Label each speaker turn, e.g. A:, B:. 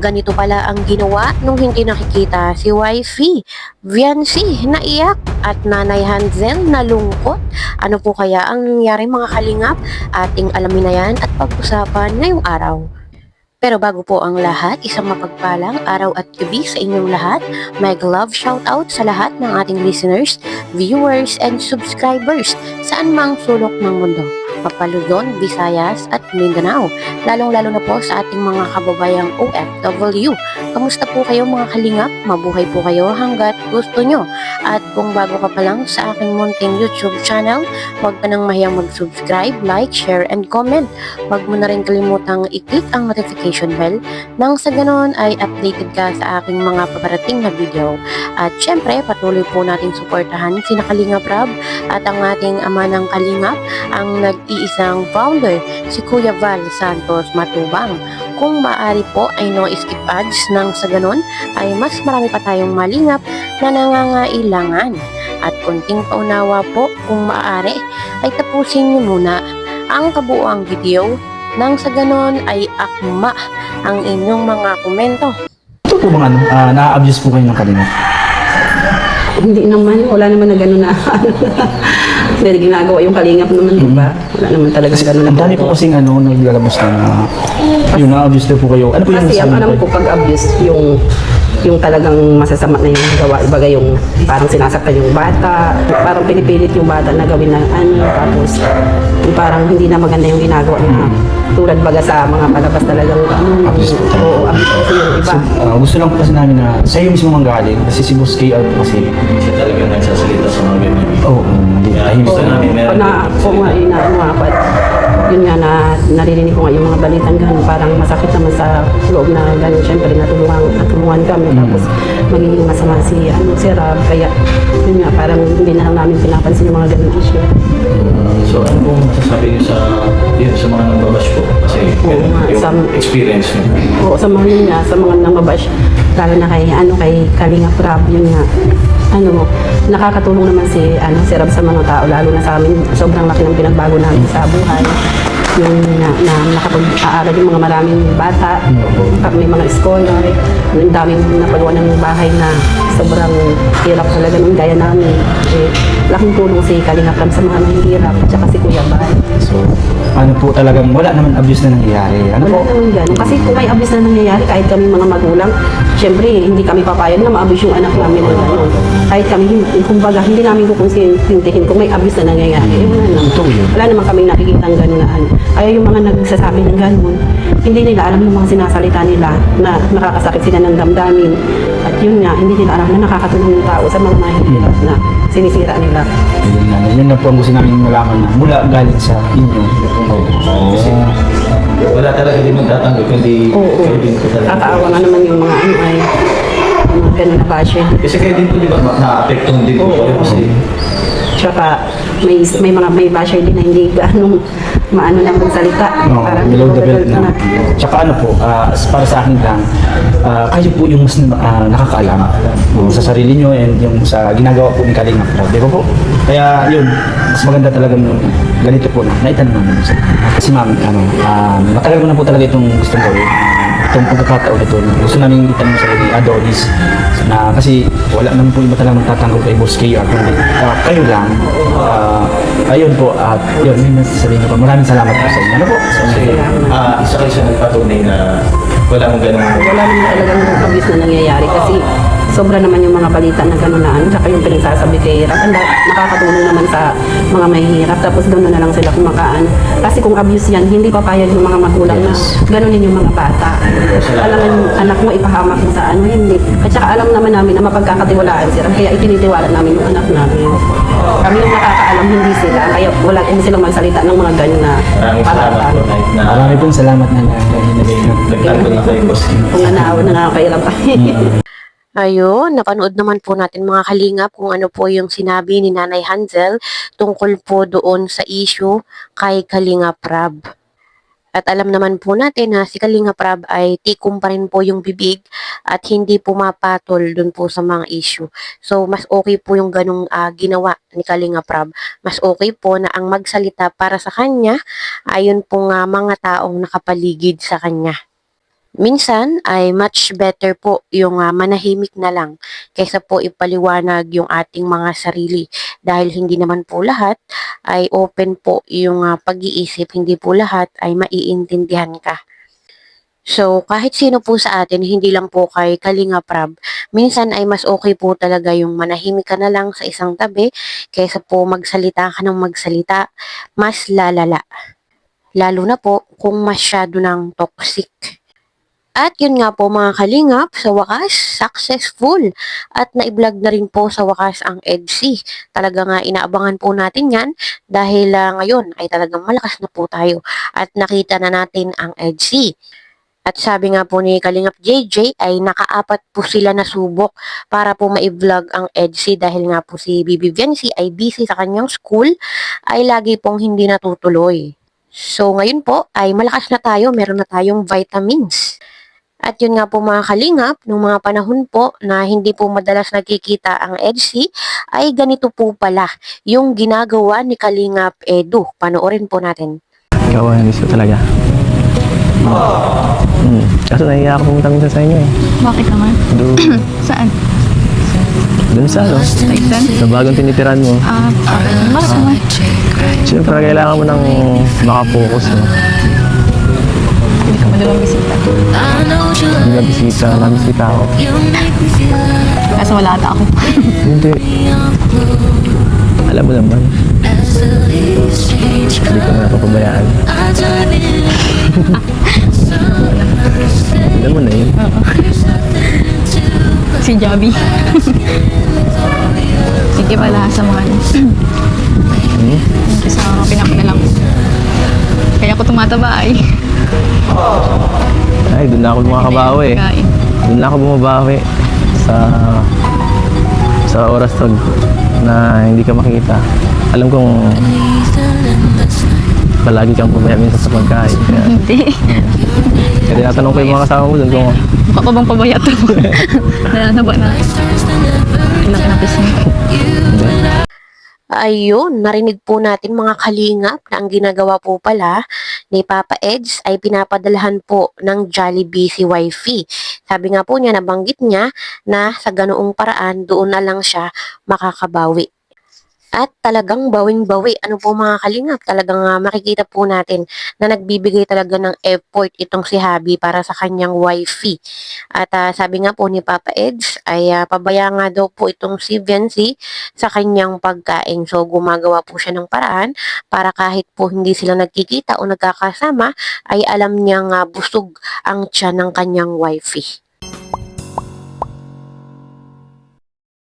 A: Ganito pala ang ginawa nung hindi nakikita si wifey. Viancy naiyak at nanay Hansel nalungkot. Ano po kaya ang nangyari mga kalingap? Ating alamin na yan at pag-usapan ngayong araw. Pero bago po ang lahat, isang mapagpalang araw at gabi sa inyong lahat. Mag love shoutout sa lahat ng ating listeners, viewers, and subscribers saan mang sulok ng mundo. Luzon, Visayas at Mindanao. Lalong-lalo na po sa ating mga kababayang OFW. Kamusta po kayo mga kalingap? Mabuhay po kayo hanggat gusto nyo. At kung bago ka pa lang sa aking munting YouTube channel, huwag ka nang mahiyang mag-subscribe, like, share, and comment. Huwag mo na rin kalimutang i-click ang notification bell nang sa ganon ay updated ka sa aking mga paparating na video. At syempre, patuloy po natin suportahan si Kalingap Rab at ang ating ama ng Kalingap, ang nag-iisang founder, si Kuya Val Santos Matubang. Kung maaari po ay no skip ads nang sa ganon ay mas marami pa tayong malingap na nangangailangan. At konting paunawa po kung maaari ay tapusin niyo muna ang kabuuang video nang sa ganon ay akma ang inyong mga komento.
B: Ito po mga na-abuse po kayo ng Kalingap?
C: Hindi naman, wala naman na gano'n na dahil ginagawa yung Kalingap naman, di ba? Wala naman talaga gano'n na.
B: Ang dami po kasing naglalabas na yung na-abuse na po kayo. Ano po yung
C: kasi ang alam ko pag abuse, yung talagang masasama na yung gawa, ibaga yung parang sinasaktan yung bata, parang pinipilit yung bata na gawin na tapos yung parang hindi na maganda yung ginagawa niya. Tulad baga sa mga palabas talagang abuse po. Oo, abuse kasi yung iba.
B: So, gusto lang po kasi namin na sa iyo mismo manggaling kasi si Boss KR po kasi
D: Siya talaga nagsasalita sa mga ganyan.
B: oo, hindi
D: Gusto namin meron.
C: Oo nga, yun nga na naririnig ko nga yung mga balitang gano'n, parang masakit naman sa loob na gano'n. Siyempre natulungan kami, tapos magiging masama si Rab, kaya yun nga, parang hindi na lang namin pinapansin yung mga gano'n issue.
D: So ano pong masasabi niyo sa mga nagbabash po? Kasi
C: Oo nga,
D: yung experience niyo.
C: Oo, sa mga yun nga, sa mga namabash, lalo na kay Kalingap Rab, yun nga, nakakatulong naman si Rab sa mga tao, lalo na sa amin, sobrang laki ng pinagbago namin sa buhay. Yung na nakapag-aaral yung mga maraming bata, may mga scholar, ang daming napagawa ng bahay na sobrang hirap talaga nung gaya namin. Laking tulong si Kalingap Rab sa mga mahihirap, at saka si Kuya Bal.
B: so ano po talagang wala naman abuse na nangyayari. Ano po?
C: Wala naman gano'n. Kasi kung may abuse na nangyayari, kahit kami mga magulang, syempre hindi kami papayag na ma-abuse yung anak namin ng gano'n. Kahit kami, kumbaga, hindi namin kukonsintihin kung may abuse na nangyayari. Wala naman.
B: Ito yun.
C: Wala naman kami nakikita ng gano'n na Kaya yung mga nagsasabi ng gano'n, hindi nila alam yung mga sinasalita nila na nakakasakit sila ng damdamin. At yun nga, hindi nila alam na nakakatulong yung tao sa mga mahihirap na sinisira nila.
B: Yun na po ang gusto namin malaman na mula galing sa inyo.
D: Kasi wala talaga din magtatanggap, kundi kayo din po talaga.
C: Kakaawa nga naman yung mga mga ganun na basher.
D: Kasi kayo din po di ba na-apektuhan din po kayo kasi
C: Tsaka may basher din na hindi gaano maano lang magsalita. Parang
B: Below the belt
C: na.
B: na. Tsaka ano po, para sa akin lang, kayo po yung mas nakakaalam sa sarili nyo and yung sa ginagawa po ni Kalingap Rab. Di ba po? Kaya yun, mas maganda talaga ganito po na naitanong namin. Kasi ma'am, matagal ko na po talaga itong gustong gawin. Itong pagkakataon ito, gusto namin itanong sa Adonis na kasi wala naman po iba talagang magtatanggol kay Boss KR kundi kayo lang. Ayun po, at yun, may nasasabihin ko po. Maraming salamat po sa inyo. Ano po?
D: isa kayo sa nagpatunay na wala mong ganun.
C: Wala naman talagang abuse na nangyayari kasi sobra naman yung mga balita na gano'n na tsaka yung pinagsasabi kay Rab, nakakatulong naman sa mga mahihirap, tapos doon na lang sila kumakaan. Kasi kung abuse yan, hindi papayag yung mga magulang na gano'n yung mga bata. Alam yung anak mo, ipahamak mo sa hindi. At saka alam naman namin na mapagkakatiwalaan si Rab, kaya itinitiwala namin yung anak namin. Kami yung nakakaalam, hindi sila, kaya hindi silang magsalita ng mga gano'n na
D: Maraming salamat po na
B: Marami pong salamat na
D: nagtanggol na kayo, boss.
C: kung nanawa na nakakailang pa.
A: Ayun, napanood naman po natin mga kalingap kung ano po yung sinabi ni Nanay Hansel tungkol po doon sa issue kay Kalingap Rab. At alam naman po natin na si Kalinga Prab ay tikom pa rin po yung bibig at hindi pumapatol dun po sa mga issue. So, mas okay po yung ganong ginawa ni Kalinga Prab. Mas okay po na ang magsalita para sa kanya ayun po nga mga taong nakapaligid sa kanya. Minsan ay much better po yung manahimik na lang kaysa po ipaliwanag yung ating mga sarili dahil hindi naman po lahat ay open po yung pag-iisip, hindi po lahat ay maiintindihan ka. So, kahit sino po sa atin, hindi lang po kay Kalinga Prab, minsan ay mas okay po talaga yung manahimik ka na lang sa isang tabi kaysa po magsalita ka ng magsalita, mas lalala. Lalo na po kung masyado ng toxic. At yun nga po mga kalingap, sa wakas, successful. At naiblog na rin po sa wakas ang EDC. Talaga nga inaabangan po natin yan dahil ngayon ay talagang malakas na po tayo. At nakita na natin ang EDC. At sabi nga po ni Kalingap JJ ay nakaapat po sila na subok para po ma-vlog ang EDC dahil nga po si Bibi Viancy ay busy sa kanyang school ay lagi pong hindi natutuloy. So ngayon po ay malakas na tayo, meron na tayong vitamins. At yun nga po mga kalingap, nung mga panahon po na hindi po madalas nagkikita ang EDC, ay ganito po pala yung ginagawa ni Kalingap Edu. Panoorin po natin.
E: Ikaw ang gusto talaga. Kaso nahiya ako pumunta minsan sa inyo eh.
F: Bakit naman?
E: Doon,
F: Saan?
E: doon sa ano?
F: Sa exam?
E: Sa bagong tinitiran mo.
F: Bakit naman?
E: Siyempre kailangan mo nang makapokus mo.
F: Hindi ka madalang bisita.
E: Hindi nabisita ako.
F: Kaso wala ata ako.
E: Hindi. Alam mo naman. Hindi ko na napapabayaan. Alam mo na yun.
F: Si Javi. Sige pala sa mga ano. Sa mga pinapadalang ko. Kaya ako tumataba ay.
E: Ay, doon na ako bumakabawi eh.
F: Pagkain.
E: Doon na ako bumabawi sa oras na hindi ka makita. Alam kong palagi kang pumaya minsan sa pagkain. Kaya,
F: Hindi.
E: kaya tinatanong ko yung mga kasama mo doon kung
F: Mukha pa bang pabayat ako? Nananaba na. Ilang inapis mo.
A: Ayun, narinig po natin mga kalingap na ang ginagawa po pala ni Papa Eds ay pinapadalahan po ng Jollibee si Wifey. Sabi nga po niya, nabanggit niya na sa ganoong paraan doon na lang siya makakabawi. At talagang bawing-bawi. Ano po mga kalingap, talagang makikita po natin na nagbibigay talaga ng effort itong si Habi para sa kanyang wifey. At sabi nga po ni Papa Eds ay pabaya nga daw po itong si Viancy sa kanyang pagkain. So gumagawa po siya ng paraan para kahit po hindi sila nagkikita o nagkakasama ay alam niyang busog ang tiyan ng kanyang wifey.